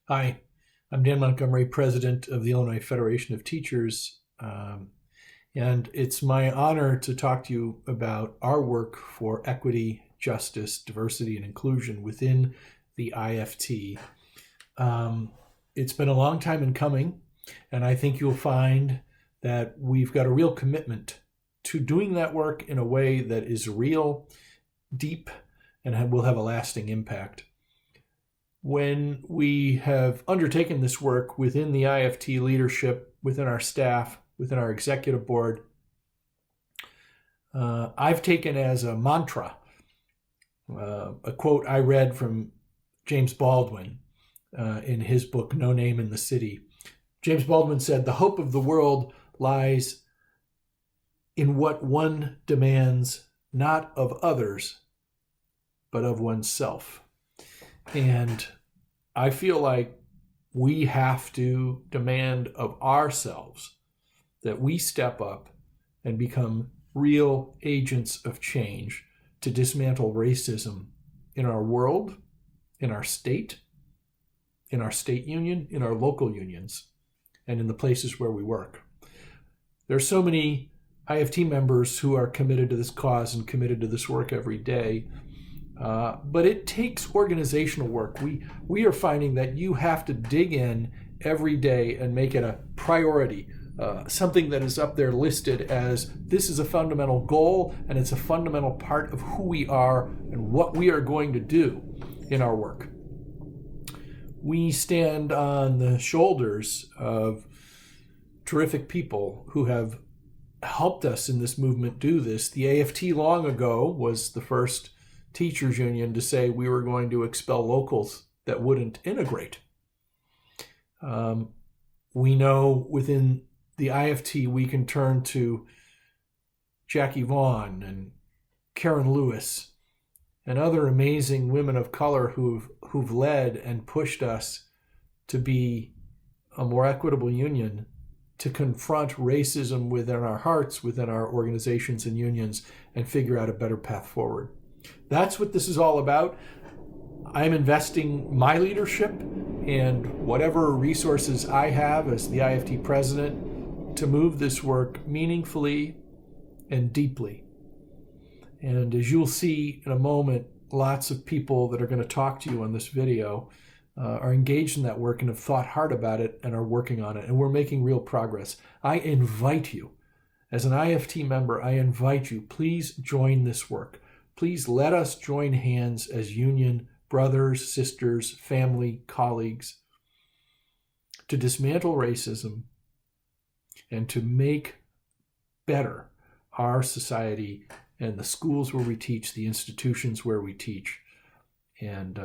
Hi, I'm Dan Montgomery, president of the Illinois Federation of Teachers, and it's my honor to talk to you about our work for equity, justice, diversity, and inclusion within the IFT. It's been a long time in coming, and I think you'll find that we've got a real commitment to doing that work in a way that is real, deep, and will have a lasting impact. When we have undertaken this work within the IFT leadership, within our staff, within our executive board, I've taken as a mantra a quote I read from James Baldwin in his book, No Name in the City. James Baldwin said, "The hope of the world lies in what one demands not of others, but of oneself." And I feel like we have to demand of ourselves that we step up and become real agents of change to dismantle racism in our world, in our state union, in our local unions, and in the places where we work. There are so many IFT members who are committed to this cause and committed to this work every day. But it takes organizational work. We are finding that you have to dig in every day and make it a priority, something that is up there listed as this is a fundamental goal and it's a fundamental part of who we are and what we are going to do in our work. We stand on the shoulders of terrific people who have helped us in this movement do this. The AFT long ago was the first teachers union to say we were going to expel locals that wouldn't integrate. We know within the IFT we can turn to Jackie Vaughn and Karen Lewis and other amazing women of color who've led and pushed us to be a more equitable union, to confront racism within our hearts, within our organizations and unions, and figure out a better path forward. That's what this is all about. I'm investing my leadership and whatever resources I have as the IFT president to move this work meaningfully and deeply. And as you'll see in a moment, lots of people that are going to talk to you on this video are engaged in that work and have thought hard about it and are working on it. And we're making real progress. I invite you, as an IFT member, I invite you, please join this work. Please let us join hands as union brothers, sisters, family, colleagues to dismantle racism and to make better our society and the schools where we teach, the institutions where we teach. And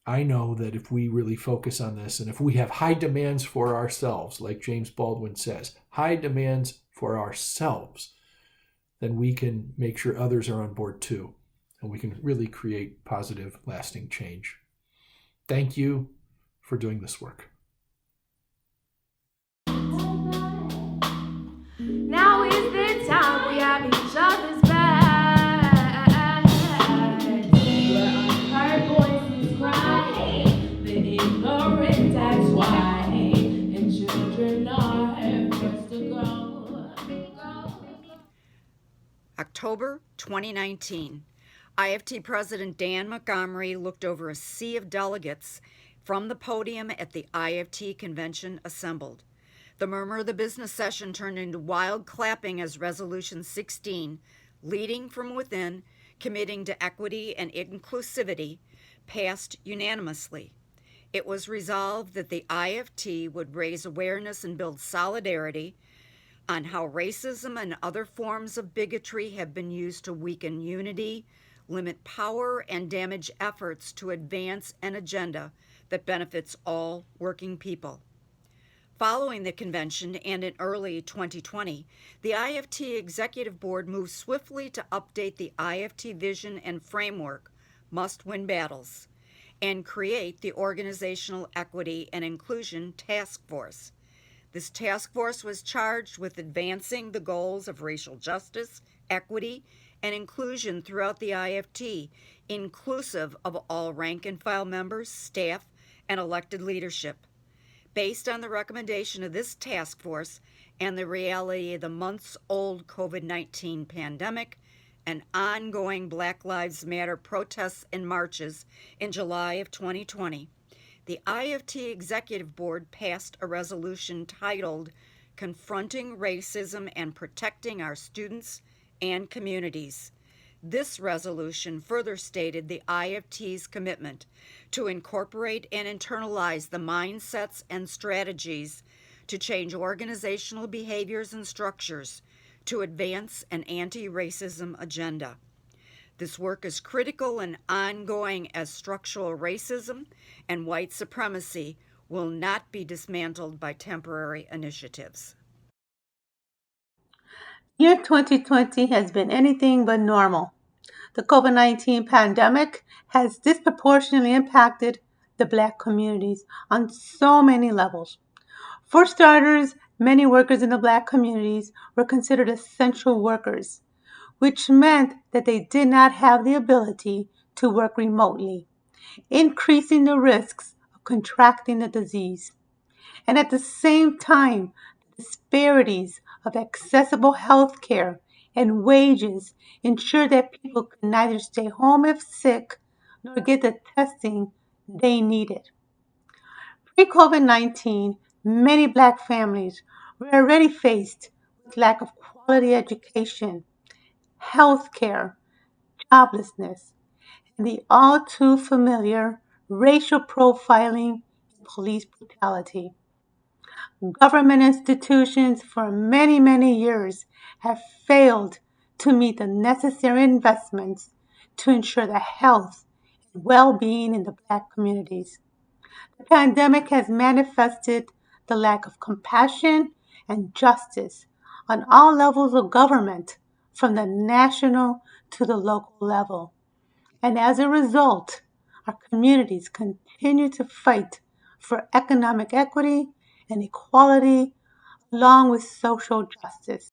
I know that if we really focus on this and if we have high demands for ourselves, like James Baldwin says, high demands for ourselves, then we can make sure others are on board too, and we can really create positive, lasting change. Thank you for doing this work. Now is the time we have each other's back. Where unheard voices cry, the ignorant that's why, and children are first to go. October 2019. IFT President Dan Montgomery looked over a sea of delegates from the podium at the IFT convention assembled. The murmur of the business session turned into wild clapping as Resolution 16, Leading from Within, Committing to Equity and Inclusivity, passed unanimously. It was resolved that the IFT would raise awareness and build solidarity on how racism and other forms of bigotry have been used to weaken unity, limit power, and damage efforts to advance an agenda that benefits all working people. Following the convention and in early 2020, the IFT Executive Board moved swiftly to update the IFT vision and framework, Must-Win Battles, and create the Organizational Equity and Inclusion Task Force. This task force was charged with advancing the goals of racial justice, equity, and inclusion throughout the IFT, inclusive of all rank and file members, staff, and elected leadership. Based on the recommendation of this task force and the reality of the months-old COVID-19 pandemic and ongoing Black Lives Matter protests and marches in July of 2020, the IFT Executive Board passed a resolution titled Confronting Racism and Protecting Our Students and Communities. This resolution further stated the IFT's commitment to incorporate and internalize the mindsets and strategies to change organizational behaviors and structures to advance an anti-racism agenda. This work is critical and ongoing as structural racism and white supremacy will not be dismantled by temporary initiatives. Year 2020 has been anything but normal. The COVID-19 pandemic has disproportionately impacted the Black communities on so many levels. For starters, many workers in the Black communities were considered essential workers, which meant that they did not have the ability to work remotely, increasing the risks of contracting the disease. And at the same time, the disparities of accessible health care and wages ensure that people could neither stay home if sick nor get the testing they needed. Pre-COVID-19, many Black families were already faced with lack of quality education, health care, joblessness, and the all too familiar racial profiling and police brutality. Government institutions for many, many years have failed to meet the necessary investments to ensure the health and well-being in the Black communities. The pandemic has manifested the lack of compassion and justice on all levels of government, from the national to the local level. And as a result, our communities continue to fight for economic equity and equality along with social justice.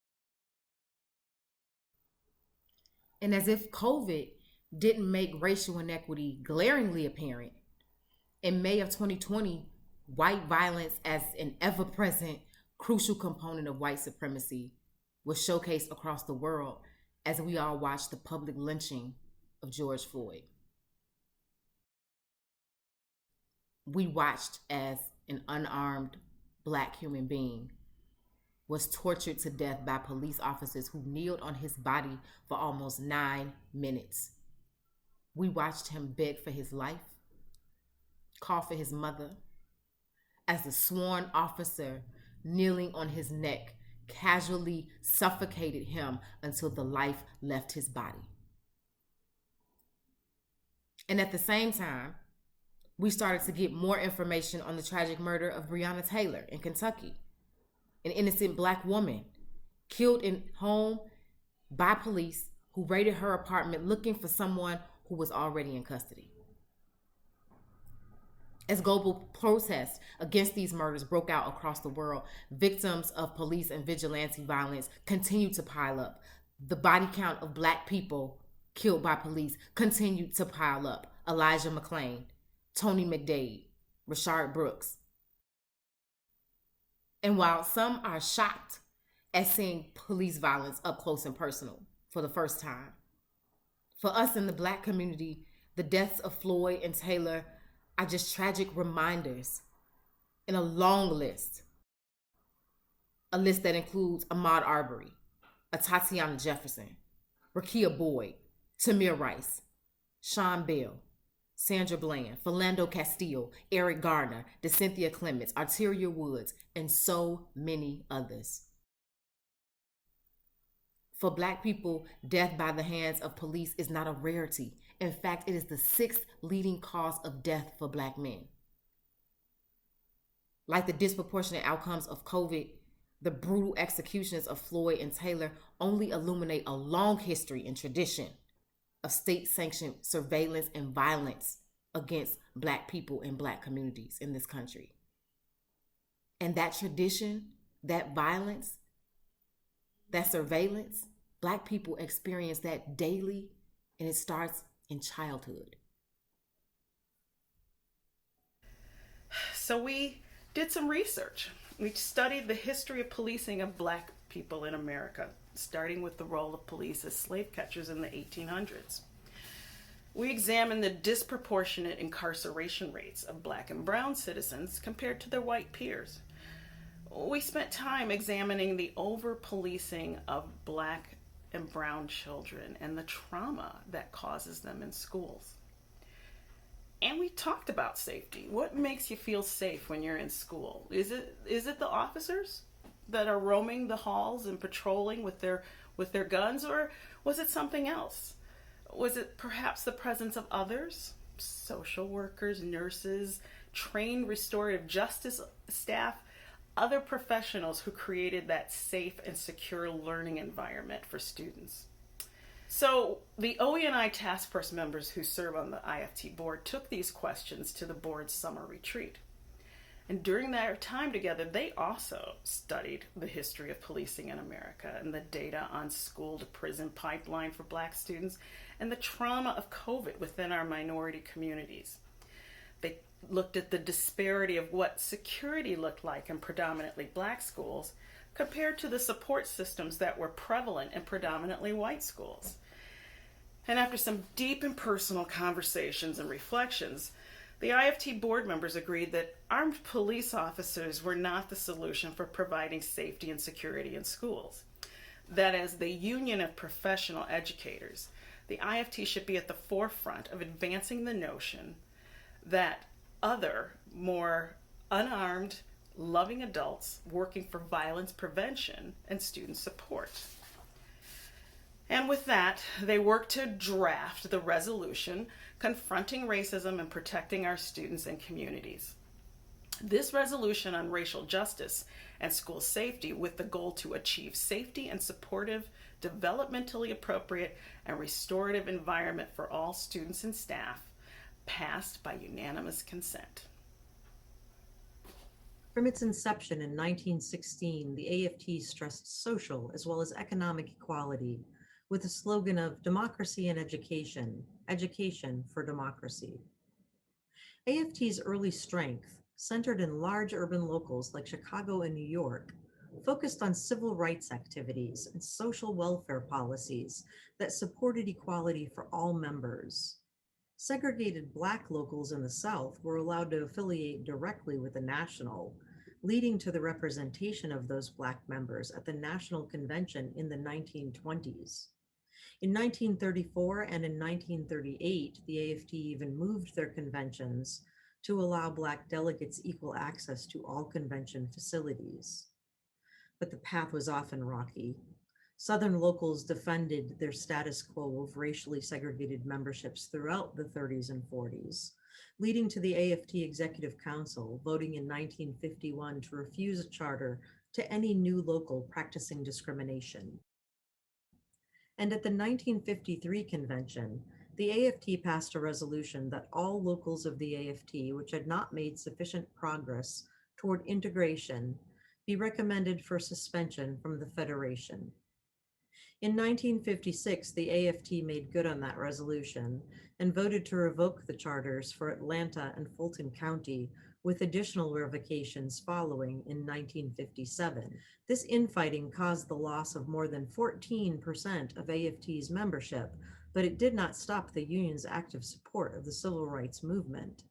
And as if COVID didn't make racial inequity glaringly apparent, in May of 2020, white violence as an ever present, crucial component of white supremacy was showcased across the world as we all watched the public lynching of George Floyd. We watched as an unarmed Black human being was tortured to death by police officers who kneeled on his body for almost 9 minutes. We watched him beg for his life, call for his mother, as the sworn officer kneeling on his neck casually suffocated him until the life left his body. And at the same time, we started to get more information on the tragic murder of Breonna Taylor in Kentucky, an innocent Black woman killed in home by police who raided her apartment looking for someone who was already in custody. As global protests against these murders broke out across the world, victims of police and vigilante violence continued to pile up. The body count of Black people killed by police continued to pile up. Elijah McClain, Tony McDade, Rashard Brooks. And while some are shocked at seeing police violence up close and personal for the first time, for us in the Black community, the deaths of Floyd and Taylor are just tragic reminders in a long list. A list that includes Ahmaud Arbery, Tatiana Jefferson, Rakia Boyd, Tamir Rice, Sean Bell, Sandra Bland, Philando Castile, Eric Garner, DeCynthia Clements, Arteria Woods, and so many others. For Black people, death by the hands of police is not a rarity. In fact, it is the 6th leading cause of death for Black men. Like the disproportionate outcomes of COVID, the brutal executions of Floyd and Taylor only illuminate a long history and tradition of state-sanctioned surveillance and violence against Black people and Black communities in this country. And that tradition, that violence, that surveillance, Black people experience that daily, and it starts in childhood. So we did some research. We studied the history of policing of Black people in America, starting with the role of police as slave catchers in the 1800s. We examined the disproportionate incarceration rates of Black and brown citizens compared to their white peers. We spent time examining the over-policing of Black and brown children and the trauma that causes them in schools. And we talked about safety. What makes you feel safe when you're in school? Is it the officers that are roaming the halls and patrolling with their guns, or was it something else? Was it perhaps the presence of others, social workers, nurses, trained restorative justice staff, other professionals who created that safe and secure learning environment for students? So the OE&I task force members who serve on the IFT board took these questions to the board's summer retreat. And during their time together, they also studied the history of policing in America and the data on school to prison pipeline for Black students and the trauma of COVID within our minority communities. They looked at the disparity of what security looked like in predominantly Black schools compared to the support systems that were prevalent in predominantly white schools. And after some deep and personal conversations and reflections, the IFT board members agreed that armed police officers were not the solution for providing safety and security in schools. That as the union of professional educators, the IFT should be at the forefront of advancing the notion that other, more unarmed, loving adults working for violence prevention and student support. And with that, they worked to draft the resolution confronting racism and protecting our students and communities. This resolution on racial justice and school safety, with the goal to achieve safety and supportive, developmentally appropriate, and restorative environment for all students and staff, passed by unanimous consent. From its inception in 1916, the AFT stressed social as well as economic equality with the slogan of democracy and education, education for democracy. AFT's early strength, centered in large urban locals like Chicago and New York, focused on civil rights activities and social welfare policies that supported equality for all members. Segregated Black locals in the South were allowed to affiliate directly with the National, leading to the representation of those Black members at the National Convention in the 1920s. In 1934 and in 1938, the AFT even moved their conventions to allow Black delegates equal access to all convention facilities. But the path was often rocky. Southern locals defended their status quo of racially segregated memberships throughout the 30s and 40s, leading to the AFT Executive Council voting in 1951 to refuse a charter to any new local practicing discrimination. And at the 1953 convention, the AFT passed a resolution that all locals of the AFT which had not made sufficient progress toward integration be recommended for suspension from the Federation. In 1956, the AFT made good on that resolution and voted to revoke the charters for Atlanta and Fulton County, with additional revocations following in 1957. This infighting caused the loss of more than 14% of AFT's membership, but it did not stop the union's active support of the civil rights movement.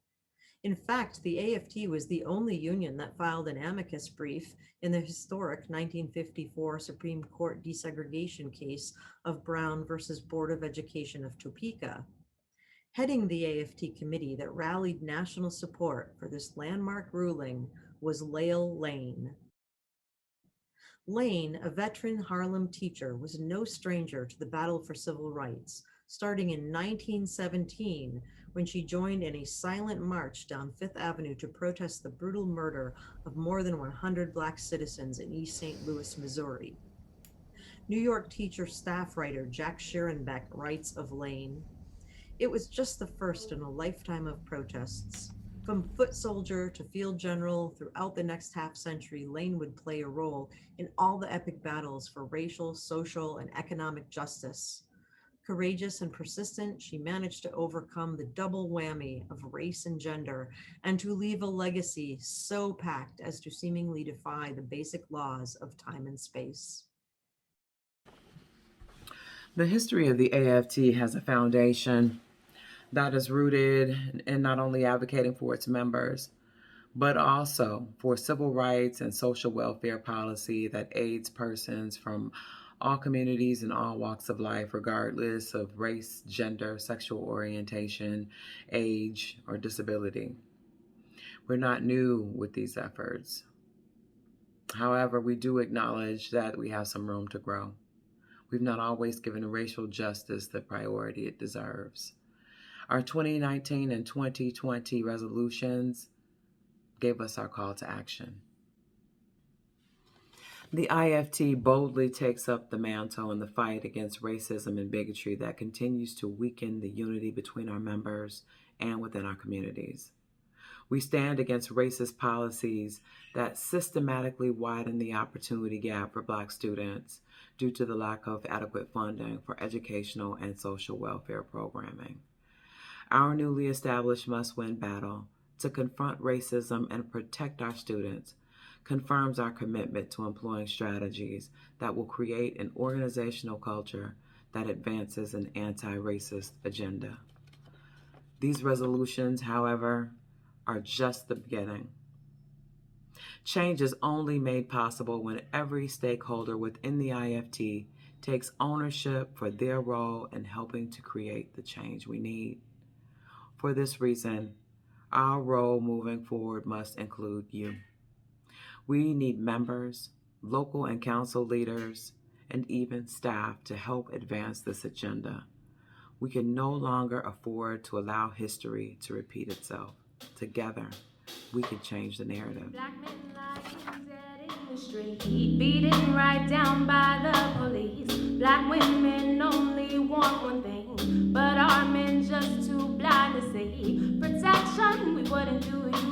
In fact, the AFT was the only union that filed an amicus brief in the historic 1954 Supreme Court desegregation case of Brown versus Board of Education of Topeka. Heading the AFT committee that rallied national support for this landmark ruling was Lael Lane. Lane, a veteran Harlem teacher, was no stranger to the battle for civil rights, starting in 1917 when she joined in a silent march down Fifth Avenue to protest the brutal murder of more than 100 Black citizens in East St. Louis, Missouri. New York teacher staff writer Jack Scherenbeck writes of Lane, "It was just the first in a lifetime of protests. From foot soldier to field general, throughout the next half century, Lane would play a role in all the epic battles for racial, social, and economic justice. Courageous and persistent, she managed to overcome the double whammy of race and gender and to leave a legacy so packed as to seemingly defy the basic laws of time and space. The history of the AFT has a foundation that is rooted in not only advocating for its members, but also for civil rights and social welfare policy that aids persons from all communities and all walks of life, regardless of race, gender, sexual orientation, age, or disability. We're not new with these efforts. However, we do acknowledge that we have some room to grow. We've not always given racial justice the priority it deserves. Our 2019 and 2020 resolutions gave us our call to action. The IFT boldly takes up the mantle in the fight against racism and bigotry that continues to weaken the unity between our members and within our communities. We stand against racist policies that systematically widen the opportunity gap for Black students due to the lack of adequate funding for educational and social welfare programming. Our newly established must-win battle to confront racism and protect our students confirms our commitment to employing strategies that will create an organizational culture that advances an anti-racist agenda. These resolutions, however, are just the beginning. Change is only made possible when every stakeholder within the IFT takes ownership for their role in helping to create the change we need. For this reason, our role moving forward must include you. We need members, local and council leaders, and even staff to help advance this agenda. We can no longer afford to allow history to repeat itself. Together, we can change the narrative. Black men lying dead in the street, beaten right down by the police. Black women only want one thing, but our men just too blind to see. Protection, we wouldn't do it